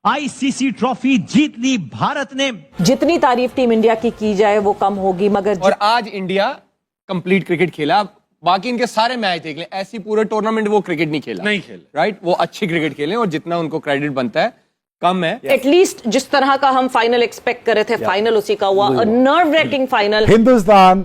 ICC trophy जीत ली भारत ने। जितनी तारीफ टीम इंडिया की जाए वो कम होगी, मगर और आज इंडिया कंप्लीट क्रिकेट खेला। बाकी इनके सारे मैच देख लें, ऐसी पूरे टूर्नामेंट वो क्रिकेट नहीं खेला, राइट। वो अच्छी क्रिकेट खेले और जितना उनको क्रेडिट बनता है कम है। एटलीस्ट जिस तरह का हम फाइनल एक्सपेक्ट कर रहे थे, फाइनल उसी का हुआ। Nerve ranking final. हिंदुस्तान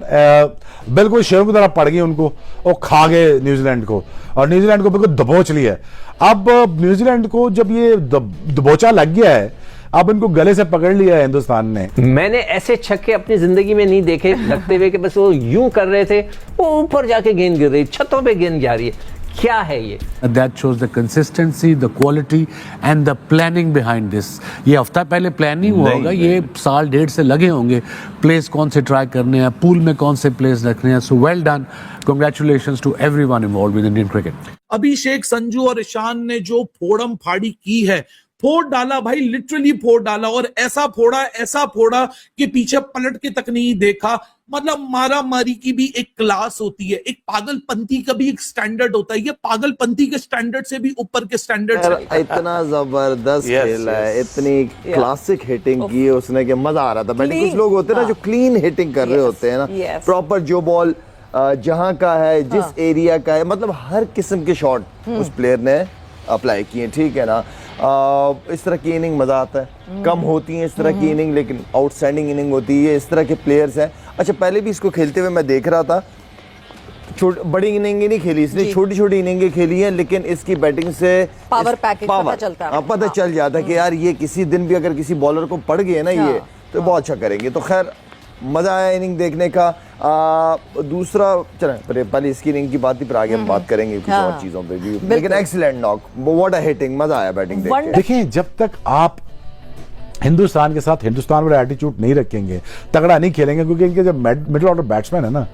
बिल्कुल शेरों की तरह पड़ गई उनको और खा गए न्यूजीलैंड को, और न्यूजीलैंड को बिल्कुल दबोच लिया है। अब न्यूजीलैंड को जब ये दबोचा लग गया है, अब इनको गले से पकड़ लिया है हिंदुस्तान ने। मैंने ऐसे छक्के अपनी जिंदगी में नहीं देखे लगते हुए कि बस वो यूं कर रहे थे, वो ऊपर जाके गेंद गिर रही, छतों पे गेंद जा रही है। क्या है ये? That shows the consistency, the quality and the planning behind this. ये हफ्ता पहले प्लानिंग हुआ होगा, ये साल डेढ़ से लगे होंगे प्लेस कौन से ट्राई करने हैं, पूल में कौन से प्लेस रखने हैं। So well done, congratulations to everyone involved with Indian cricket. अभिषेक, संजू और ईशान ने जो फोड़म फाड़ी की है, फोड़ डाला भाई, लिटरली फोड़ डाला। और ऐसा फोड़ा कि पीछे पलट के तक नहीं देखा। मतलब मारा मारी की भी एक क्लास होती है, एक पागलपंती का भी एक स्टैंडर्ड होता है। ये पागलपंती के स्टैंडर्ड से भी ऊपर के स्टैंडर्ड। इतना जबरदस्त खेला है, इतनी क्लासिक हिटिंग की है उसने कि मजा आ रहा था बैटिंग। कुछ लोग होते हैं ना जो क्लीन हिटिंग कर रहे होते हैं ना, प्रॉपर जो बॉल जहां का है, जिस एरिया का है, मतलब हर किस्म के शॉट उस प्लेयर ने अप्लाई किए, ठीक है ना। इस तरह की इनिंग मजा आता है। कम होती है इस तरह की इनिंग, लेकिन आउटस्टैंडिंग इनिंग होती है। इस तरह के प्लेयर्स हैं। अच्छा, पहले भी इसको खेलते हुए मैं देख रहा था, बड़ी इनिंग नहीं खेली इसने, छोटी छोटी इनिंगें खेली हैं, लेकिन इसकी बैटिंग से पावर पैकेज पता चल जाता है कि यार ये किसी दिन भी अगर किसी बॉलर को पड़ गए ना ये तो बहुत अच्छा करेंगे। तो खैर मजा आया इनिंग देखने का। दूसरा चलें पहले इसकी इनिंग की बात ही, फिर आगे हम बात करेंगे कुछ और चीजों पे भी। लेकिन excellent knock, what a hitting, मजा आया बैटिंग देख के। देखें, जब तक आप हिंदुस्तान के साथ हिंदुस्तान वाला एटीट्यूड नहीं रखेंगे, तगड़ा नहीं खेलेंगे, क्योंकि इनके जो मिडिल ऑर्डर बैट्समैन है ना,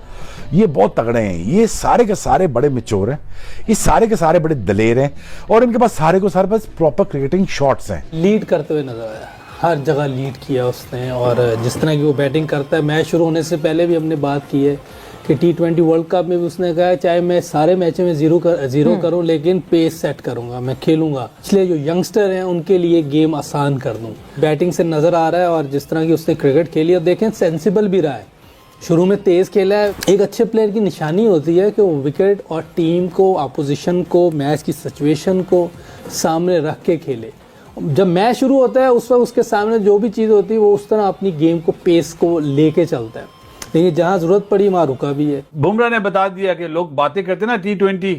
ये बहुत तगड़े हैं। ये सारे के सारे बड़े मैच्योर हैं, ये सारे के सारे बड़े दलेर हैं, और इनके पास सारे को सारे पास प्रॉपर क्रिकेटिंग शॉट्स हैं। लीड करते हुए नजर आया, हर जगह लीड किया उसने। और जिस तरह की वो बैटिंग करता है, मैच शुरू होने से पहले भी हमने बात की है कि T20 वर्ल्ड कप में भी उसने कहा है चाहे मैं सारे मैचों में जीरो करूं, लेकिन पेस सेट करूंगा, मैं खेलूंगा, इसलिए जो यंगस्टर हैं उनके लिए गेम आसान कर दूं। बैटिंग से नजर आ रहा है, और जिस तरह की उसने क्रिकेट खेली, और देखें सेंसिबल भी रहा है। शुरू में तेज खेला है। एक अच्छे प्लेयर की निशानी होती है कि वो विकेट और टीम को, अपोजिशन को, मैच की सिचुएशन को सामने रख के खेले। जब मैच शुरू होता है उस वक्त उसके सामने जो भी चीज़ होती है वो उस तरह अपनी गेम को, पेस को लेके चलता है, लेकिन जहां जरूरत पड़ी वहां रुका भी है। बुमराह ने बता दिया कि लोग बातें करते ना T20,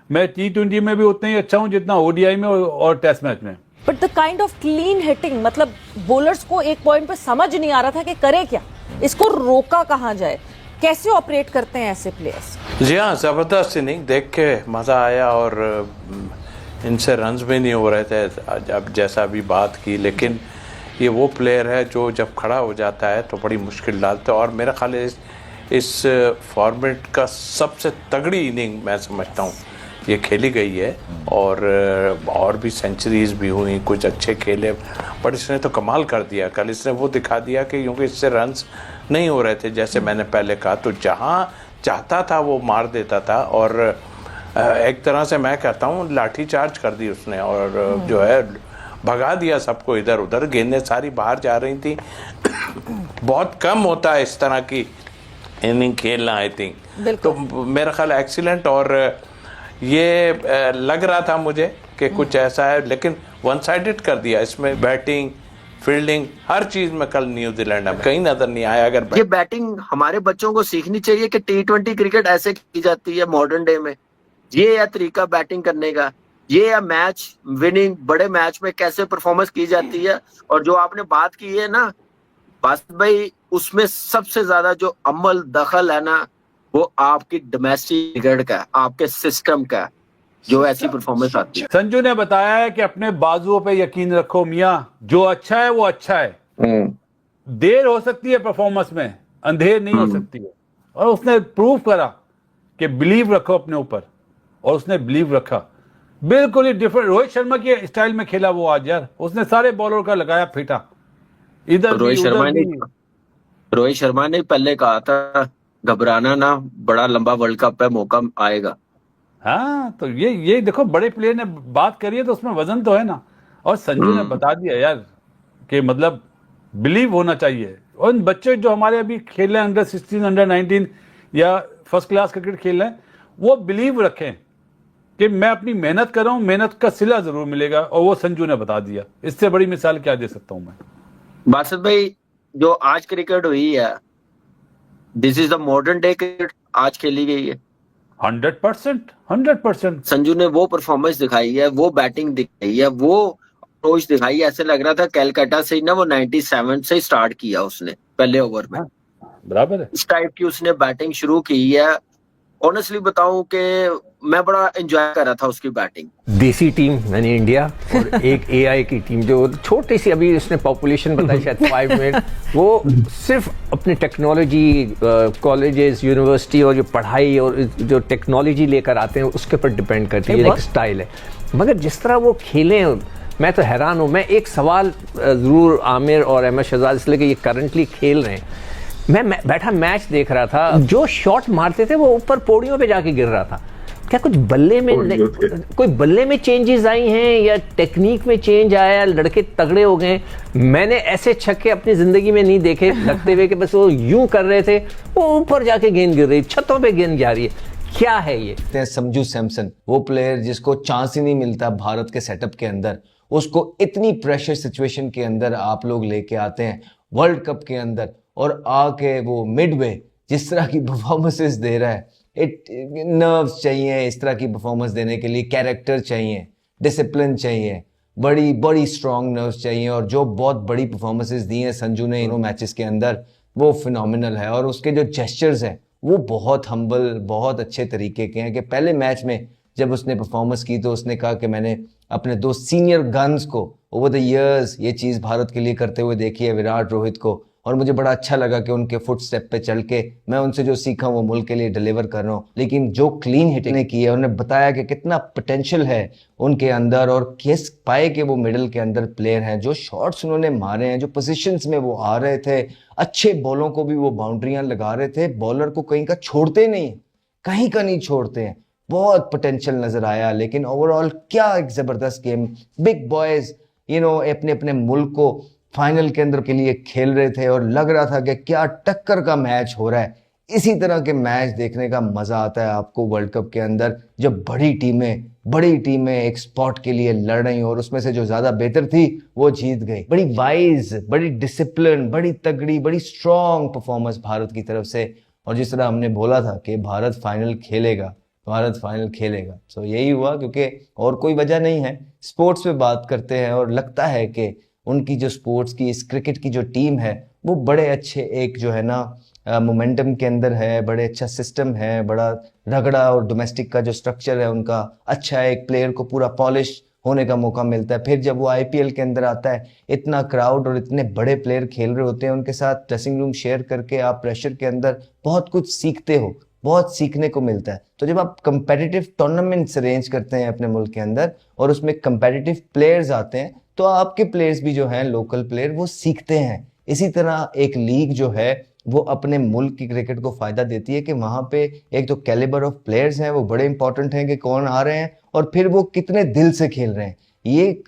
मैं T20 में भी उतना ही अच्छा हूं जितना ODI में और टेस्ट मैच में। But the kind of clean hitting, मतलब बॉलर्स को एक पॉइंट पे समझ नहीं आ रहा था कि करे क्या, इसको रोका कहां जाए, कैसे ऑपरेट करते हैं ऐसे प्लेयर्स। जी हाँ, जबरदस्त इनिंग देख के मजा आया। और इनसे रन्स भी नहीं हो रहे थे, अब जैसा अभी बात की, लेकिन ये वो प्लेयर है जो जब खड़ा हो जाता है तो बड़ी मुश्किल डालते हैं। और मेरा ख्याल है इस फॉर्मेट का सबसे तगड़ी इनिंग मैं समझता हूँ ये खेली गई है। और भी सेंचुरीज भी हुई, कुछ अच्छे खेले, बट इसने तो कमाल कर दिया कल। इसने वो दिखा दिया कि क्योंकि इससे रन्स नहीं हो रहे थे, जैसे मैंने पहले कहा, तो जहाँ चाहता था वो मार देता था। और एक तरह से मैं कहता हूँ लाठी चार्ज कर दी उसने, और जो है भगा दिया सबको इधर उधर। गेंदें सारी बाहर जा रही थी। बहुत कम होता है इस तरह की इनिंग खेलना, आई थिंक। तो मेरा ख्याल एक्सीलेंट। और ये लग रहा था मुझे कि कुछ ऐसा है, लेकिन वन साइडेड कर दिया इसमें। बैटिंग, फील्डिंग, हर चीज में कल न्यूजीलैंड में कहीं नजर नहीं आया। अगर ये बैटिंग हमारे बच्चों को सीखनी चाहिए कि T20 क्रिकेट ऐसे की जाती है मॉडर्न डे में। ये या तरीका बैटिंग करने का, ये या मैच विनिंग, बड़े मैच में कैसे परफॉर्मेंस की जाती है। और जो आपने बात की है ना बस भाई, उसमें सबसे ज्यादा जो अमल दखल है ना, वो आपकी डोमेस्टिक क्रिकेट का, आपके सिस्टम का, जो ऐसी परफॉर्मेंस आती है। संजू ने बताया है कि अपने बाजुओं पे यकीन रखो मियां, जो अच्छा है वो अच्छा है। देर हो सकती है परफॉर्मेंस में, अंधेर नहीं हो सकती है। और उसने प्रूव करा कि बिलीव रखो अपने ऊपर, और उसने बिलीव रखा। बिल्कुल ही डिफरेंट रोहित शर्मा के स्टाइल में खेला वो आज यार। उसने सारे बॉलर का लगाया फीटा, इधर रोहित शर्मा ने पहले कहा था घबराना ना, बड़ा लंबा वर्ल्ड कप है, मौका आएगा। हाँ, तो ये देखो बड़े प्लेयर ने बात करी है तो उसमें वजन तो है ना। और संजू ने बता दिया यार कि मतलब बिलीव होना चाहिए। और उन बच्चे जो हमारे अभी खेल रहे हैं अंडर 16 अंडर 19 या फर्स्ट क्लास क्रिकेट खेल रहे हैं, वो बिलीव रखें कि मैं अपनी मेहनत कर रहा हूं, मेहनत का सिला जरूर मिलेगा। और वो संजू ने बता दिया। इससे बड़ी मिसाल क्या दे सकता हूं मैं। बासत भाई, जो आज क्रिकेट हुई है, this is the modern day cricket आज खेली गई है। 100%। संजू ने वो परफॉर्मेंस दिखाई है, वो बैटिंग दिखाई है, वो अप्रोच दिखाई है। ऐसे लग रहा था कैलकाटा से ही ना, वो 97 से स्टार्ट किया उसने पहले ओवर में। बराबर है। इस टाइप की उसने बैटिंग शुरू की है। ऑनेस्टली बताऊं कि मैं बड़ा एंजॉय कर रहा था उसकी बैटिंग। देसी टीम यानी इंडिया और एक एआई की टीम, जो छोटी सी अभी उसने पॉपुलेशन बताई शायद 5 मिनट, वो सिर्फ अपनी टेक्नोलॉजी, कॉलेजेस, यूनिवर्सिटी और जो पढ़ाई और जो टेक्नोलॉजी लेकर आते हैं उसके ऊपर डिपेंड करती है। एक स्टाइल है, मगर जिस तरह वो खेले मैं तो हैरान हूँ। मैं एक सवाल जरूर आमिर और अहमद शहजाद, इसलिए कि ये करंटली खेल रहे हैं, मैं बैठा मैच देख रहा था, जो शॉट मारते थे वो ऊपर पौड़ियों पे जाके गिर रहा था। क्या कुछ बल्ले में कोई बल्ले में चेंजेस आई हैं या टेक्निक में चेंज आया, लड़के तगड़े हो गए? मैंने ऐसे छक्के अपनी जिंदगी में नहीं देखे लगते हुए कि बस वो यूं कर रहे थे, वो ऊपर जाके गेंद गिर रही, छतों पे गेंद जा रही है। क्या है ये? संजू सैमसन, वो प्लेयर जिसको चांस ही नहीं मिलता भारत के सेटअप के अंदर, उसको इतनी प्रेशर सिचुएशन के अंदर आप लोग लेके आते हैं वर्ल्ड कप के अंदर, और आके वो मिडवे जिस तरह की परफॉर्मेंसेस दे रहा है, नर्व्स चाहिए इस तरह की परफॉर्मेंस देने के लिए, कैरेक्टर चाहिए, डिसिप्लिन चाहिए, बड़ी बड़ी स्ट्रॉन्ग नर्व्स चाहिए। और जो बहुत बड़ी परफॉर्मेंसेस दी हैं संजू ने इन मैचेस के अंदर, वो फिनोमिनल है। और उसके जो जेस्चर्स हैं वो बहुत हम्बल, बहुत अच्छे तरीके के हैं। कि पहले मैच में जब उसने परफॉर्मेंस की तो उसने कहा कि मैंने अपने 2 सीनियर गन्स को ओवर द इयर्स ये चीज़ भारत के लिए करते हुए देखी है, विराट, रोहित को, और मुझे बड़ा अच्छा लगा कि उनके फुट स्टेप पे चल के मैं उनसे जो सीखा वो मुल्क के लिए डिलीवर कर रहा हूँ। लेकिन जो क्लीन हिटिंग ने की है, उन्होंने बताया कि कितना पोटेंशियल है उनके अंदर और किस पाए के वो मिडिल के अंदर प्लेयर हैं। जो शॉट्स उन्होंने मारे हैं, जो पोजीशंस में वो आ रहे थे, अच्छे बॉलों को भी वो बाउंड्रियां लगा रहे थे, बॉलर को कहीं का छोड़ते नहीं, कहीं का नहीं छोड़ते हैं। बहुत पोटेंशियल नजर आया। लेकिन ओवरऑल क्या एक जबरदस्त गेम, बिग बॉयज अपने अपने मुल्क को फाइनल के अंदर के लिए खेल रहे थे और लग रहा था कि क्या टक्कर का मैच हो रहा है। इसी तरह के मैच देखने का मजा आता है आपको वर्ल्ड कप के अंदर, जब बड़ी टीमें एक स्पॉट के लिए लड़ रही और उसमें से जो ज्यादा बेहतर थी वो जीत गई। बड़ी वाइज, बड़ी डिसिप्लिन, बड़ी तगड़ी, बड़ी स्ट्रॉन्ग परफॉर्मेंस भारत की तरफ से। और जिस तरह हमने बोला था कि भारत फाइनल खेलेगा, तो यही हुआ, क्योंकि और कोई वजह नहीं है। स्पोर्ट्स पे बात करते हैं और लगता है कि उनकी जो स्पोर्ट्स की, इस क्रिकेट की जो टीम है, वो बड़े अच्छे एक जो है ना मोमेंटम के अंदर है, बड़े अच्छा सिस्टम है, बड़ा रगड़ा और डोमेस्टिक का जो स्ट्रक्चर है उनका अच्छा है। एक प्लेयर को पूरा पॉलिश होने का मौका मिलता है। फिर जब वो आईपीएल के अंदर आता है, इतना क्राउड और इतने बड़े प्लेयर खेल रहे होते हैं, उनके साथ ड्रेसिंग रूम शेयर करके आप प्रेशर के अंदर बहुत कुछ सीखते हो, बहुत सीखने को मिलता है। तो जब आप कंपेटिटिव टूर्नामेंट्स अरेंज करते हैं अपने मुल्क के अंदर और उसमें कंपेटिटिव प्लेयर्स आते हैं, तो आपके प्लेयर्स भी जो हैं, लोकल प्लेयर, वो सीखते हैं। इसी तरह एक लीग जो है वो अपने मुल्क की क्रिकेट को फायदा देती है कि वहां पे एक तो कैलिबर ऑफ प्लेयर्स हैं, वो बड़े इंपॉर्टेंट हैं कि कौन आ रहे हैं और फिर वो कितने दिल से खेल रहे हैं। ये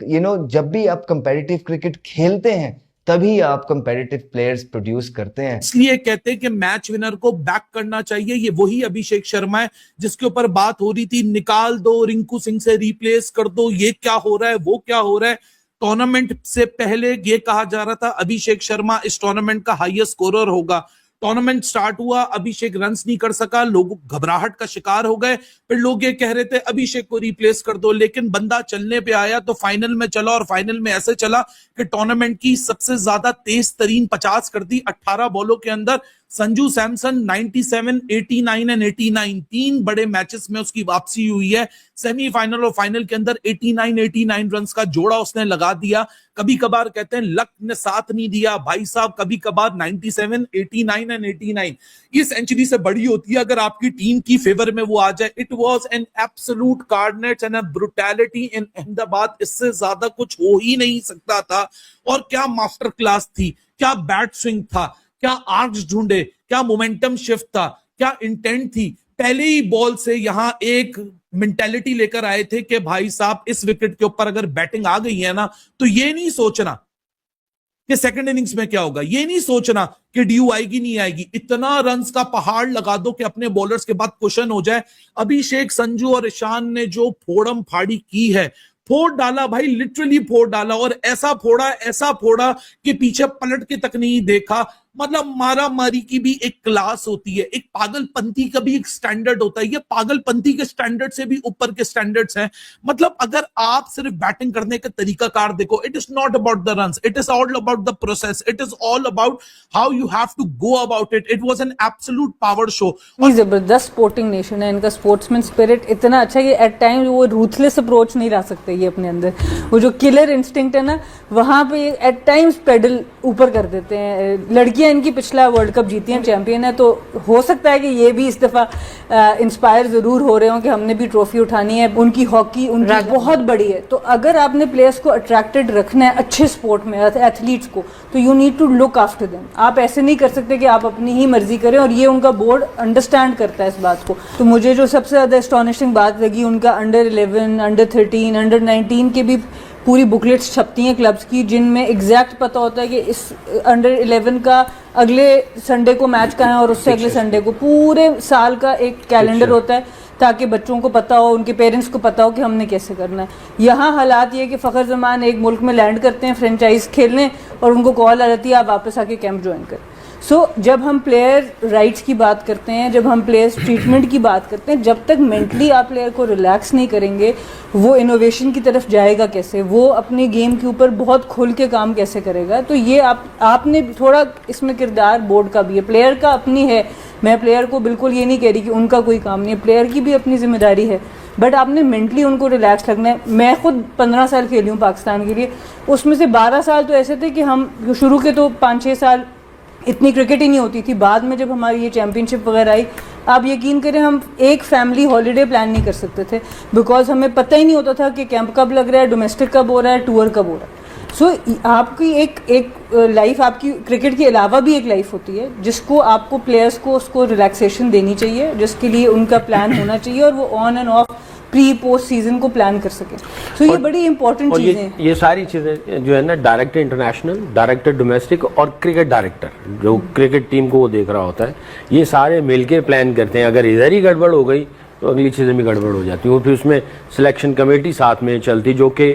जब भी आप कंपेटिटिव क्रिकेट खेलते हैं तभी आप कंपेटिटिव प्लेयर्स प्रोड्यूस करते हैं। इसलिए कहते हैं कि मैच विनर को बैक करना चाहिए। ये वही अभिषेक शर्मा है जिसके ऊपर बात हो रही थी, निकाल दो, रिंकू सिंह से रिप्लेस कर दो, ये क्या हो रहा है, वो क्या हो रहा है। टूर्नामेंट से पहले ये कहा जा रहा था अभिषेक शर्मा इस टूर्नामेंट का हाईएस्ट स्कोरर होगा। टूर्नामेंट स्टार्ट हुआ, अभिषेक रन्स नहीं कर सका, लोग घबराहट का शिकार हो गए। फिर लोग ये कह रहे थे अभिषेक को रिप्लेस कर दो, लेकिन बंदा चलने पे आया तो फाइनल में चला, और फाइनल में ऐसे चला कि टूर्नामेंट की सबसे ज्यादा तेज तरीन 50 कर दी 18 बॉलों के अंदर। संजू सैमसन 97, 89 एंड 89 तीन बड़े मैचेस में उसकी वापसी हुई है। सेमीफाइनल और फाइनल के अंदर 89 रन्स का जोड़ा उसने लगा दिया। कभी कभार कहते हैं लक ने साथ नहीं दिया भाई साहब, कभी कभार 97, 89 एंड 89 ये सेंचुरी से बड़ी होती है अगर आपकी टीम की फेवर में वो आ जाए। It was an absolute carnage and a brutality in Ahmedabad, इससे ज्यादा कुछ हो ही नहीं सकता था। और क्या मास्टर क्लास थी, क्या बैट स्विंग था, क्या आर्क्स ढूंढे, क्या मोमेंटम शिफ्ट था, क्या इंटेंट थी, पहले ही बॉल से यहां एक मेंटेलिटी लेकर आए थे कि भाई साहब इस विकेट के ऊपर अगर बैटिंग आ गई है ना, तो ये नहीं सोचना कि सेकंड इनिंग्स में क्या होगा, ये नहीं सोचना कि ड्यू आएगी नहीं आएगी, इतना रन्स का पहाड़ लगा दो कि अपने बॉलर्स के बाद कुशन हो जाए। अभिषेक, संजू और ईशान ने जो फोड़म फाड़ी की है, फोड़ डाला भाई, लिटरली फोड़ डाला, और ऐसा फोड़ा कि पीछे पलट के तक नहीं देखा। मतलब मारा मारी की भी एक क्लास होती है, एक पागलपंती का भी एक स्टैंडर्ड होता है। ये पागलपंती के स्टैंडर्ड से भी ऊपर के स्टैंडर्ड्स हैं। मतलब अगर आप सिर्फ बैटिंग करने का तरीका कार देखो, it is not about the runs, it is all about the process, it is all about how you have to go about it. It was an absolute power show. जबरदस्त स्पोर्टिंग नेशन है, इनका sportsman spirit इतना अच्छा है कि at time वो ruthless approach नहीं ला सकते ये अपने अंदर। वो जो किलर इंस्टिंक्ट है ना, वहां पे एट टाइम्स पेडल ऊपर कर देते हैं। लड़कियां इनकी पिछला वर्ल्ड कप जीती हैं, चैंपियन है, तो हो सकता है कि ये भी इस दफा इंस्पायर जरूर हो रहे हो कि हमने भी ट्रॉफी उठानी है। उनकी हॉकी उनकी बहुत बड़ी है। तो अगर आपने प्लेयर्स को अट्रैक्टेड रखना है अच्छे स्पोर्ट में, एथलीट्स को, तो you need to look after them. आप ऐसे नहीं कर सकते कि आप अपनी ही मर्जी करें, और ये उनका बोर्ड अंडरस्टैंड करता है इस बात को। तो मुझे जो सबसे ज्यादा एस्टॉनिशिंग बात लगी, उनका अंडर 11, अंडर 13, अंडर 19 के भी पूरी बुकलेट्स छपती हैं क्लब्स की, जिनमें एग्जैक्ट पता होता है कि इस अंडर 11 का अगले संडे को मैच कहाँ है और उससे अगले संडे को, पूरे साल का एक कैलेंडर होता है, ताकि बच्चों को पता हो, उनके पेरेंट्स को पता हो कि हमने कैसे करना है। यहाँ हालात ये कि फ़खर जमान एक मुल्क में लैंड करते हैं फ्रेंचाइज खेलने, और उनको कॉल आ जाती है आप वापस आके कैंप ज्वाइन करें। सो जब हम प्लेयर राइट्स की बात करते हैं, जब हम प्लेयर्स ट्रीटमेंट की बात करते हैं, जब तक मेंटली आप प्लेयर को रिलैक्स नहीं करेंगे, वो इनोवेशन की तरफ जाएगा कैसे, वो अपने गेम के ऊपर बहुत खुल के काम कैसे करेगा। तो ये आपने थोड़ा इसमें किरदार बोर्ड का भी है, प्लेयर का अपनी है। मैं प्लेयर को बिल्कुल ये नहीं कह रही कि उनका कोई काम नहीं है, प्लेयर की भी अपनी जिम्मेदारी है, बट आपने मेंटली उनको रिलैक्स रखना है। मैं खुद 15 साल खेली हूँ पाकिस्तान के लिए, उसमें से 12 साल तो ऐसे थे कि हम शुरू के तो 5-6 साल इतनी क्रिकेट ही नहीं होती थी। बाद में जब हमारी ये चैंपियनशिप वगैरह आई, आप यकीन करें हम एक फैमिली हॉलीडे प्लान नहीं कर सकते थे, बिकॉज हमें पता ही नहीं होता था कि कैंप कब लग रहा है, डोमेस्टिक कब हो रहा है, टूर कब हो रहा है। सो आपकी एक लाइफ, आपकी क्रिकेट के अलावा भी एक लाइफ होती है, जिसको आपको प्लेयर्स को उसको रिलैक्सेशन देनी चाहिए, जिसके लिए उनका प्लान होना चाहिए, और वो on end of pre post season को प्लान कर सके। तो ये बड़ी इंपॉर्टेंट चीजें हैं। ये सारी चीजें जो है ना, डायरेक्टर इंटरनेशनल, डायरेक्टर डोमेस्टिक और क्रिकेट डायरेक्टर जो क्रिकेट टीम को वो देख रहा होता है, ये सारे मिलके प्लान करते हैं। अगर इधर ही गड़बड़ हो गई तो अगली चीजें भी गड़बड़ हो जाती है। वो फिर उसमें सिलेक्शन कमेटी साथ में चलती, जो कि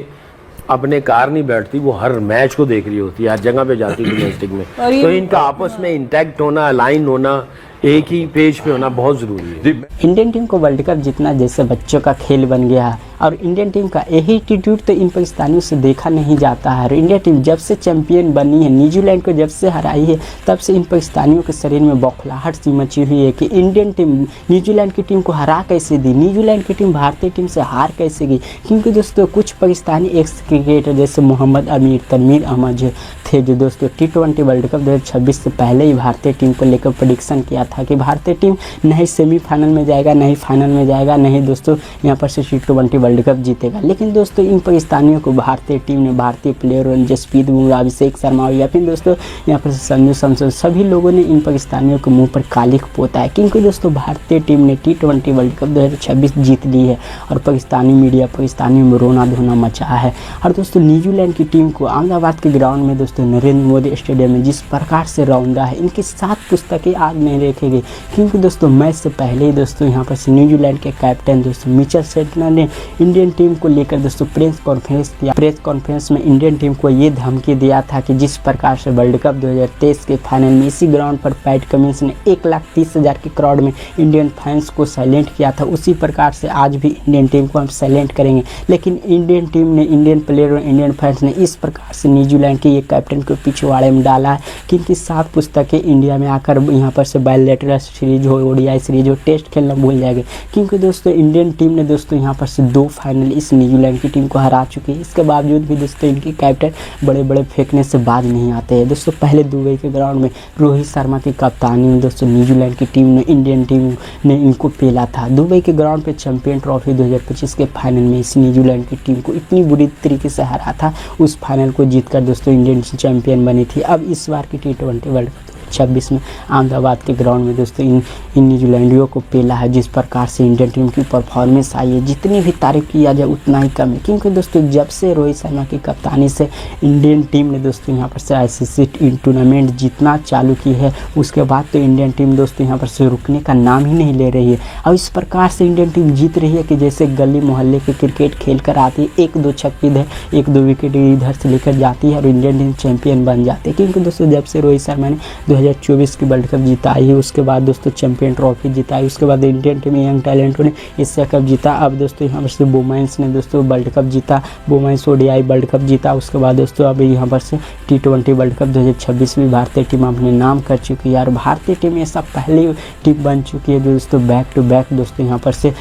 अपने कार नहीं बैठती, वो हर मैच को देख रही होती है, हर जगह पे जाती है डोमेस्टिक में। तो इनका आपस में इंटैक्ट होना, अलाइन होना, एक ही पेज पे होना बहुत जरूरी है। इंडियन टीम को वर्ल्ड कप जीतना जैसे बच्चों का खेल बन गया है, और इंडियन टीम का यही एटीट्यूड तो इन पाकिस्तानियों से देखा नहीं जाता है। और इंडिया टीम जब से चैंपियन बनी है, न्यूजीलैंड को जब से हराई है, तब से इन पाकिस्तानियों के शरीर में बौखलाहट सी मची हुई है कि इंडियन टीम न्यूजीलैंड की टीम को हरा कैसे दी, न्यूजीलैंड की टीम भारतीय टीम से हार कैसे गई। क्योंकि दोस्तों कुछ पाकिस्तानी एक्स क्रिकेटर जैसे मोहम्मद अमीर, तनवीर अहमद जो थे, जो दोस्तों T20 वर्ल्ड कप 2026 से पहले ही भारतीय टीम को लेकर प्रेडिक्शन किया था कि भारतीय टीम नहीं सेमीफाइनल में जाएगा, नहीं फाइनल में जाएगा, नहीं दोस्तों यहाँ पर से T20 वर्ल्ड कप जीतेगा। लेकिन दोस्तों इन पाकिस्तानियों को भारतीय टीम ने, भारतीय प्लेयरों ने, जसप्रीत बुमराह, अभिषेक शर्मा या फिर दोस्तों यहाँ पर संजू सैमसन, सभी लोगों ने इन पाकिस्तानियों के मुंह पर कालिख पोता है। क्योंकि दोस्तों भारतीय टीम ने T20 वर्ल्ड कप 2026 जीत ली है, और पाकिस्तानी मीडिया, पाकिस्तानी में रोना धोना मचा है। और दोस्तों न्यूजीलैंड की टीम को अहमदाबाद के ग्राउंड में दोस्तों नरेंद्र मोदी स्टेडियम में जिस प्रकार से रौंदा है, इनकी 7 पुस्तकें आज नहीं रखेगी। क्योंकि दोस्तों मैच से पहले ही दोस्तों यहाँ पर से न्यूजीलैंड के कैप्टन दोस्तों मिचेल सेटनर ने इंडियन टीम को लेकर दोस्तों प्रेस कॉन्फ्रेंस किया। प्रेस कॉन्फ्रेंस में इंडियन टीम को ये धमकी दिया था कि जिस प्रकार से वर्ल्ड कप 2023 के फाइनल में इसी ग्राउंड पर पैट कमिंस ने 1,30,000 के क्राउड में इंडियन फैंस को साइलेंट किया था, उसी प्रकार से आज भी इंडियन टीम को हम साइलेंट करेंगे। लेकिन इंडियन टीम ने, इंडियन प्लेयर और इंडियन फैंस ने इस प्रकार से न्यूजीलैंड के ये कैप्टन को पिछवाड़े में डाला है कि इनकी 7 पुस्तकें इंडिया में आकर यहाँ पर से बायलैटरल सीरीज हो, ODI सीरीज हो, टेस्ट खेलना भूल जाएंगे। क्योंकि दोस्तों इंडियन टीम ने दोस्तों यहाँ पर से 2 फाइनल इस न्यूजीलैंड की टीम को हरा चुकी है। इसके बावजूद भी दोस्तों इनके कैप्टन बड़े बड़े फेंकने से बाज नहीं आते हैं। दोस्तों पहले दुबई के ग्राउंड में रोहित शर्मा की कप्तानी में दोस्तों न्यूजीलैंड की टीम ने, इंडियन टीम ने इनको पेला था। दुबई के ग्राउंड पे चैंपियन ट्रॉफी 2025 के फाइनल में इस न्यूजीलैंड की टीम को इतनी बुरी तरीके से हरा था, उस फाइनल को जीतकर दोस्तों इंडियन चैंपियन बनी थी। अब इस बार की T20 वर्ल्ड कप 2026 में अहमदाबाद के ग्राउंड में दोस्तों इन न्यूजीलैंडियों को पेला है। जिस प्रकार से इंडियन टीम की परफॉर्मेंस आई है, जितनी भी तारीफ किया जाए उतना ही कम है, क्योंकि दोस्तों जब से रोहित शर्मा की कप्तानी से इंडियन टीम ने दोस्तों यहाँ पर से ICC टूर्नामेंट जीतना चालू की है, उसके बाद तो इंडियन टीम दोस्तों यहाँ पर से रुकने का नाम ही नहीं ले रही है। और इस प्रकार से इंडियन टीम जीत रही है कि जैसे गली मोहल्ले के क्रिकेट खेल कर आती है, 1-2 छक्के इधर 1-2 विकेट इधर से लेकर जाती है और इंडियन टीम चैंपियन बन जाती है। क्योंकि दोस्तों जब से रोहित शर्मा ने 2024 की वर्ल्ड कप जिताई है, उसके बाद दोस्तों चैंपियन ट्रॉफी जिताई, उसके बाद इंडियन टीम यंग टैलेंटों ने एशिया कप जीता। अब दोस्तों यहाँ पर से वुमेन्स ने दोस्तों वर्ल्ड कप जीता, वुमेन्स ODI वर्ल्ड कप जीता। उसके बाद दोस्तों अब यहाँ पर से T20 वर्ल्ड कप 2026 में भारतीय टीम अपने नाम कर चुकी है और भारतीय टीम ऐसा पहली टीम बन चुकी है जो दोस्तों बैक टू बैक दोस्तों यहाँ पर से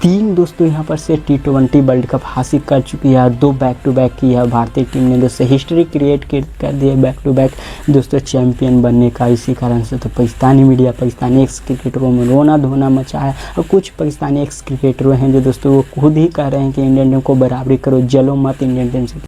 3 दोस्तों यहाँ पर से T20 वर्ल्ड कप हासिल कर चुकी है और 2 बैक टू बैक की है भारतीय टीम ने दोस्तों हिस्ट्री क्रिएट कर दी है बैक टू बैक दोस्तों चैंपियन बनने का। इसी कारण से तो पाकिस्तानी मीडिया पाकिस्तानी एक्स क्रिकेटरों में रोना धोना मचा है और कुछ पाकिस्तानी एक्स क्रिकेटरों हैं जो दोस्तों वो खुद ही कह रहे हैं कि इंडियन टीम को बराबरी करो, जलो मत इंडियन टीम से।